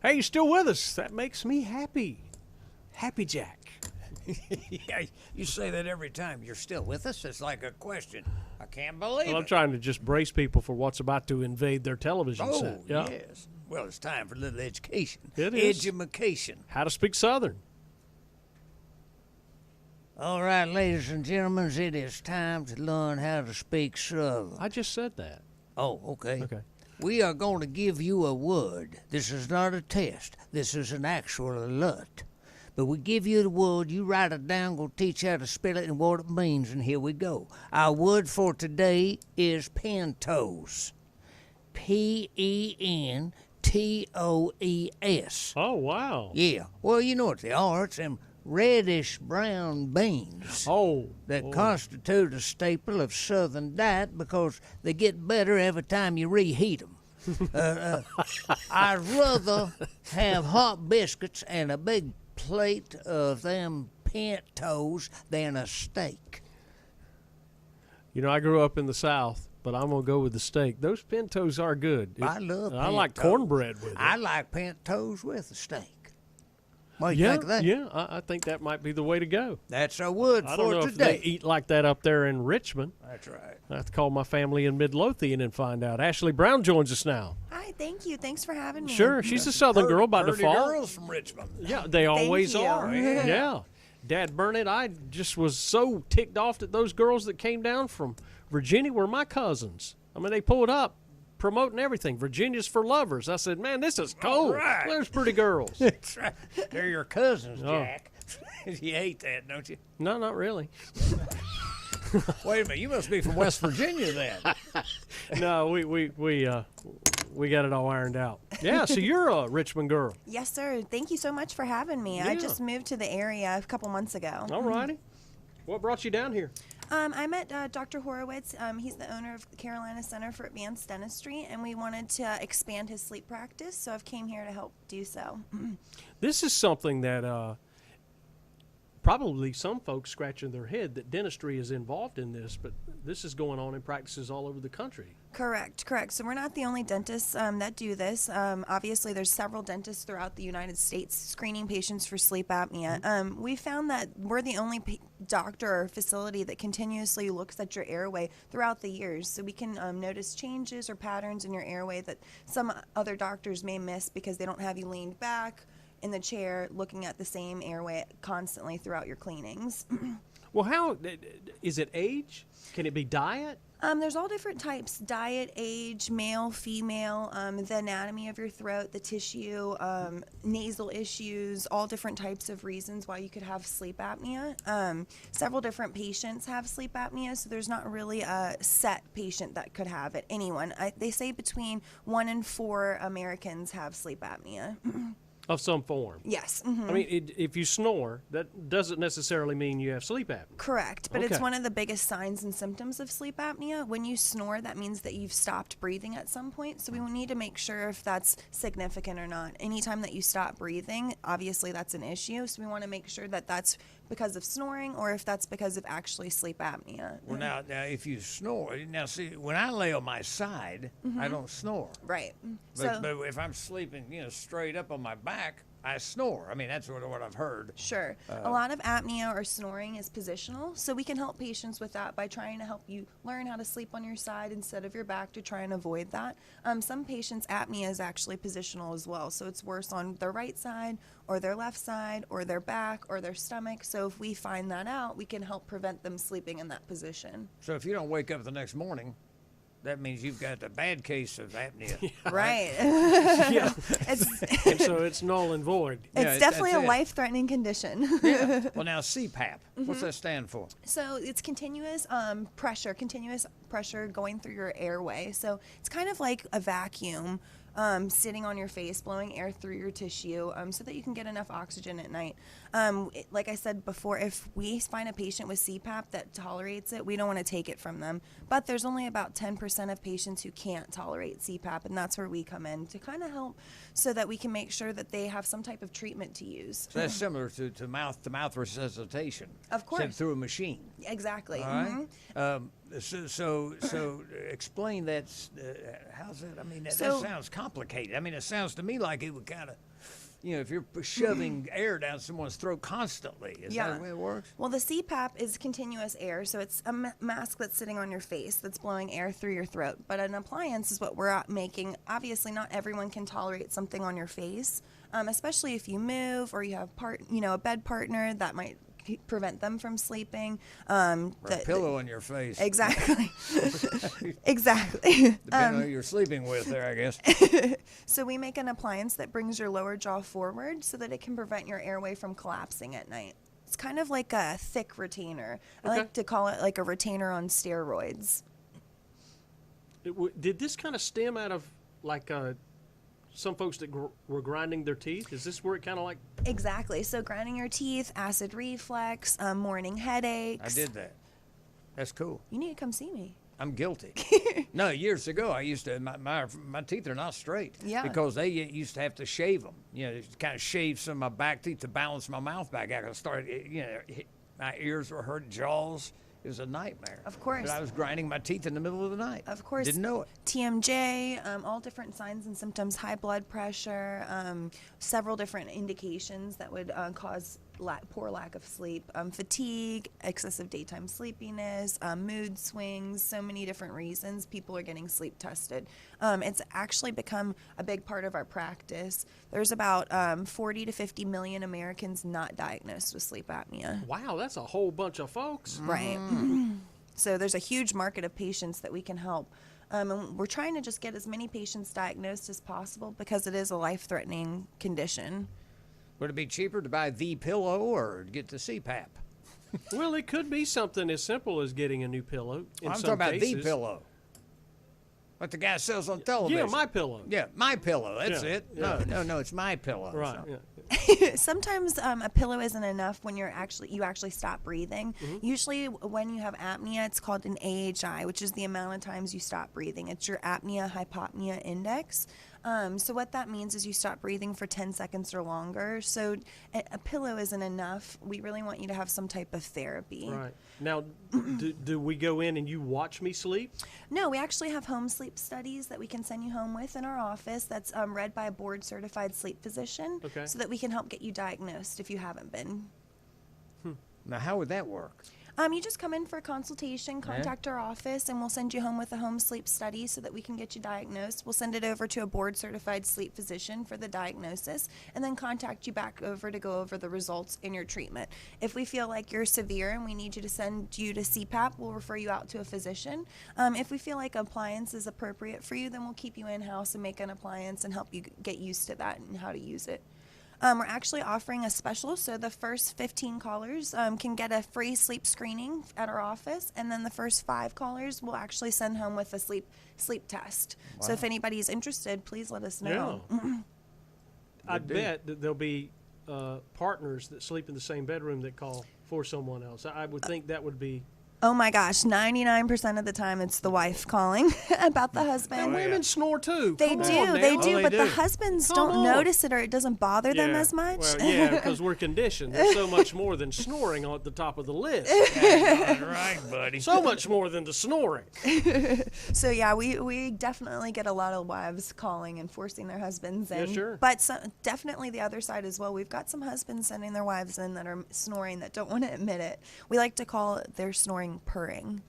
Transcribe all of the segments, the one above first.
Hey, you're still with us. That makes me happy. Happy Jack. Yeah, you say that every time. You're still with us? It's like a question. I can't believe Well, I'm it. trying to just brace people for what's about to invade their television set. Oh, yes. Well, it's time for a little education. It is. Edumacation. How to speak Southern. All right, ladies and gentlemen, it is time to learn how to speak Southern. I just said that. Oh, okay. Okay. We are going to give you a word. This is not a test. This is an actual alert. But we give you the word, you write it down, go teach you how to spell it and what it means, and here we go. Our word for today is pentoes. Pentoes. Oh, wow. Yeah. Well, you know what they are. It's them reddish-brown beans Oh. that constitute a staple of Southern diet because they get better every time you reheat them. I'd rather have hot biscuits and a big plate of them pintos than a steak. You know, I grew up in the South, but I'm going to go with the steak. Those pintos are good. I love I like pinto. cornbread with it. I like pintos with a steak. What do you yeah, think of that? yeah, I think that might be the way to go. That's our word I for don't know today. if they eat like that up there in Richmond. That's right. I have to call my family in Midlothian and find out. Ashley Brown joins us now. Hi, thank you. Thanks for having me. Sure, she's a Southern girl by Purdy default. girls from Richmond. Yeah, they always you. are. Yeah. Dad Burnett, I just was so ticked off at those girls that came down from Virginia were my cousins. I mean, they pulled up promoting everything. Virginia's for lovers. I said, man, this is cool. right. There's pretty girls. That's right. They're your cousins, Oh. Jack. You hate that, don't you? No, not really. Wait a minute. You must be from West Virginia then. No, we got it all ironed out. Yeah, so you're a Richmond girl. Yes, sir. Thank you so much for having me. I Yeah. just moved to the area a couple months ago. All righty. What brought you down here? I met Dr. Horowitz. He's the owner of the Carolina Center for Advanced Dentistry, and we wanted to expand his sleep practice, so I've came here to help do so. This is something that probably some folks scratching their head that dentistry is involved in this, but this is going on in practices all over the country. Correct. So we're not the only dentists that do this. Obviously, there's several dentists throughout the United States screening patients for sleep apnea. We found that we're the only doctor or facility that continuously looks at your airway throughout the years. So we can notice changes or patterns in your airway that some other doctors may miss because they don't have you leaned back in the chair looking at the same airway constantly throughout your cleanings. Well, how is it age? Can it be diet? There's all different types: diet, age, male, female, the anatomy of your throat, the tissue, nasal issues, all different types of reasons why you could have sleep apnea. Several different patients have sleep apnea, so there's not really a set patient that could have it. Anyone. They say between 1 in 4 Americans have sleep apnea. Of some form. Yes. I mean, if you snore, that doesn't necessarily mean you have sleep apnea. Correct, but it's Okay. one of the biggest signs and symptoms of sleep apnea. When you snore, that means that you've stopped breathing at some point, so we need to make sure if that's significant or not. Anytime that you stop breathing, obviously that's an issue, so we want to make sure that that's because of snoring or if that's because of actually sleep apnea. Well, now, if you snore, now see, when I lay on my side, I don't snore. Right. But if I'm sleeping, straight up on my back, I snore. I mean, that's what I've heard. Sure. A lot of apnea or snoring is positional, so we can help patients with that by trying to help you learn how to sleep on your side instead of your back to try and avoid that. Some patients' apnea is actually positional as well, so it's worse on their right side or their left side or their back or their stomach. So if we find that out, we can help prevent them sleeping in that position. So if you don't wake up the next morning, that means you've got a bad case of apnea. Right. Yeah. It's And so it's null and void. it's definitely a that's it. life-threatening condition. Yeah. Well, now CPAP, what's that stand for? So it's continuous pressure going through your airway. So it's kind of like a vacuum sitting on your face, blowing air through your tissue so that you can get enough oxygen at night. Like I said before, if we find a patient with CPAP that tolerates it, we don't want to take it from them. But there's only about 10% of patients who can't tolerate CPAP, and that's where we come in to kind of help so that we can make sure that they have some type of treatment to use. So that's similar to mouth-to-mouth resuscitation. Of course. Sent through a machine. Exactly. All right. So explain that. How's that? I mean, that So- sounds complicated. I mean, it sounds to me like it would kind of, if you're shoving air down someone's throat constantly. Is that the way it works? Well, the CPAP is continuous air, so it's a mask that's sitting on your face that's blowing air through your throat. But an appliance is what we're making. Obviously, not everyone can tolerate something on your face, especially if you move or you have a bed partner that might prevent them from sleeping. Or a pillow on your face. Exactly. Exactly. Depending on who you're sleeping with there, I guess. So we make an appliance that brings your lower jaw forward so that it can prevent your airway from collapsing at night. It's kind of like a thick retainer. I like to call it like a retainer on steroids. Did this kind of stem out of like some folks that were grinding their teeth? Is this where it kind of like... Exactly. So grinding your teeth, acid reflux, morning headaches. I did that. That's cool. You need to come see me. I'm guilty. No, years ago, I used to, my teeth are not straight. Yeah. Because they used to have to shave them. Kind of shave some of my back teeth to balance my mouth back out. I started, my ears were hurting, jaws. It was a nightmare. Of course. But I was grinding my teeth in the middle of the night. Of course. Didn't know it. TMJ, all different signs and symptoms, high blood pressure, several different indications that would cause poor lack of sleep, fatigue, excessive daytime sleepiness, mood swings, so many different reasons people are getting sleep tested. It's actually become a big part of our practice. There's about 40 to 50 million Americans not diagnosed with sleep apnea. Wow, that's a whole bunch of folks. Right. So there's a huge market of patients that we can help. And we're trying to just get as many patients diagnosed as possible because it is a life-threatening condition. Would it be cheaper to buy the pillow or get the CPAP? Well, it could be something as simple as getting a new pillow. I'm talking about the pillow. What the guy sells on television. Yeah, my pillow. Yeah, my pillow. That's Yeah, it. yeah. No, it's my pillow. Right. So. Yeah. Sometimes a pillow isn't enough when you actually stop breathing. Usually when you have apnea, it's called an AHI, which is the amount of times you stop breathing. It's your apnea-hypopnea index. So what that means is you stop breathing for 10 seconds or longer. So a pillow isn't enough. We really want you to have some type of therapy. Right. Now, do we go in and you watch me sleep? No, we actually have home sleep studies that we can send you home with in our office that's read by a board-certified sleep physician so that we can help get you diagnosed if you haven't been. Now, how would that work? You just come in for a consultation, contact our office, and we'll send you home with a home sleep study so that we can get you diagnosed. We'll send it over to a board-certified sleep physician for the diagnosis, and then contact you back over to go over the results in your treatment. If we feel like you're severe and we need you to send you to CPAP, we'll refer you out to a physician. If we feel like appliance is appropriate for you, then we'll keep you in-house and make an appliance and help you get used to that and how to use it. We're actually offering a special, so the first 15 callers can get a free sleep screening at our office, and then the first 5 callers will actually send home with a sleep test. Wow. So if anybody's interested, please let us know. Yeah. I bet that there'll be partners that sleep in the same bedroom that call for someone else. I would think that would be... Oh my gosh, 99% of the time it's the wife calling about the husband. And women snore too. They Come do, on now. they do, but do. the husbands Come don't on. notice it or it doesn't bother them as much. Well, yeah, because we're conditioned. There's so much more than snoring on at the top of the list. Right, buddy. So much more than the snoring. So yeah, we definitely get a lot of wives calling and forcing their husbands in. Yeah, sure. But definitely the other side as well. We've got some husbands sending their wives in that are snoring that don't want to admit it. We like to call it their snoring purring.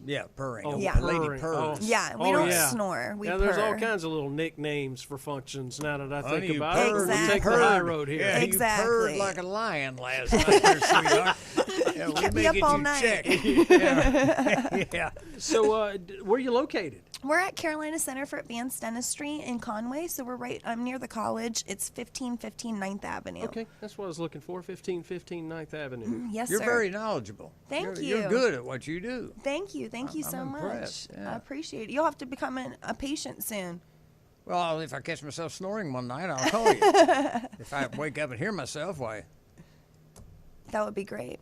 Yeah, purring. Oh, Yeah. A lady purring. purrs. Oh. Yeah, we don't yeah. snore. We Yeah, purr. there's all kinds of little nicknames for functions now that I think Honey, you about it. purred. We'll take the Exactly. high road here. Yeah, Exactly. you purred like a lion last night, there, sweetheart. Yeah, we kept me may up get all you night. checked. Yeah. Yeah. So where are you located? We're at Carolina Center for Advanced Dentistry in Conway, so we're right. I'm near the college. It's 1515 9th Avenue. Okay, that's what I was looking for, 1515 9th Avenue. Yes, You're sir. very knowledgeable. Thank You're you. good at what you do. Thank you. Thank you I'm so impressed, much. yeah. I appreciate it. You'll have to become a patient soon. Well, if I catch myself snoring one night, I'll call you. If I wake up and hear myself, why? That would be great.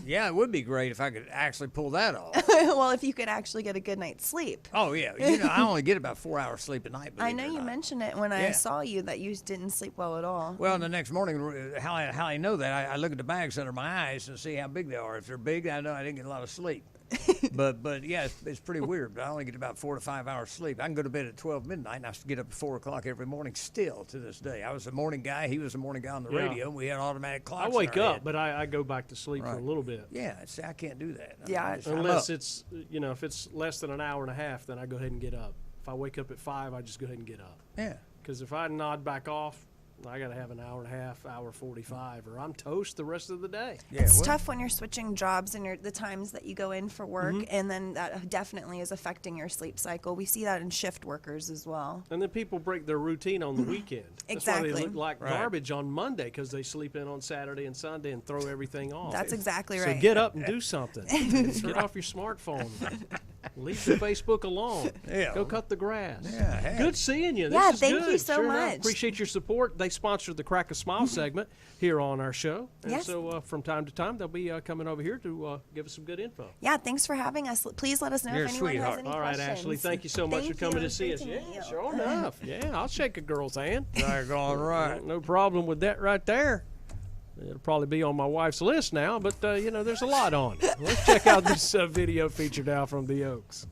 Yeah, it would be great if I could actually pull that off. Well, if you could actually get a good night's sleep. Oh, yeah. I only get about 4 hours sleep a night. I believe know it or you not. mentioned it when I Yeah. saw you that you didn't sleep well at all. Well, the next morning, how I know that, I look at the bags under my eyes and see how big they are. If they're big, I know I didn't get a lot of sleep. But yeah, it's pretty weird. But I only get about 4 to 5 hours sleep. I can go to bed at 12 midnight, and I get up at 4 o'clock every morning still to this day. I was a morning guy. He was a morning guy on the Yeah. radio. And we had automatic clocks. I in wake our up, head. but I go back to sleep for a Right. little bit. Yeah, see, I can't do that. Yeah. I'm Unless up. it's, if it's less than an hour and a half, then I go ahead and get up. If I wake up at 5, I just go ahead and get up. Yeah. Because if I nod back off, I got to have an hour and a half, hour 45, or I'm toast the rest of the day. Yeah, It's well, tough when you're switching jobs and the times that you go in for work, and then that definitely is affecting your sleep cycle. We see that in shift workers as well. And then people break their routine on the weekend. That's why Exactly. they look like Right. garbage on Monday, because they sleep in on Saturday and Sunday and throw everything off. That's exactly So right. get up and do something. Get off your smartphone. Leave the Facebook alone. Yeah. Go cut the grass. Yeah, hey. Good seeing you. This Yeah, is thank you good. so Sure enough. much. Appreciate your support. They sponsored the Crack a Smile segment here on our show. And Yes. so from time to time, they'll be coming over here to give us some good info. Yeah, thanks for having us. Please let us know You're if a anyone has sweetheart. any All right, questions. Ashley, thank you so much Thank for coming you. to It's see great us. to Yeah, meet you. sure enough. Yeah, I'll shake a girl's hand. all right. No problem with that right there. It'll probably be on my wife's list now, but there's a lot on it. Let's check out this video feature now from the Oaks.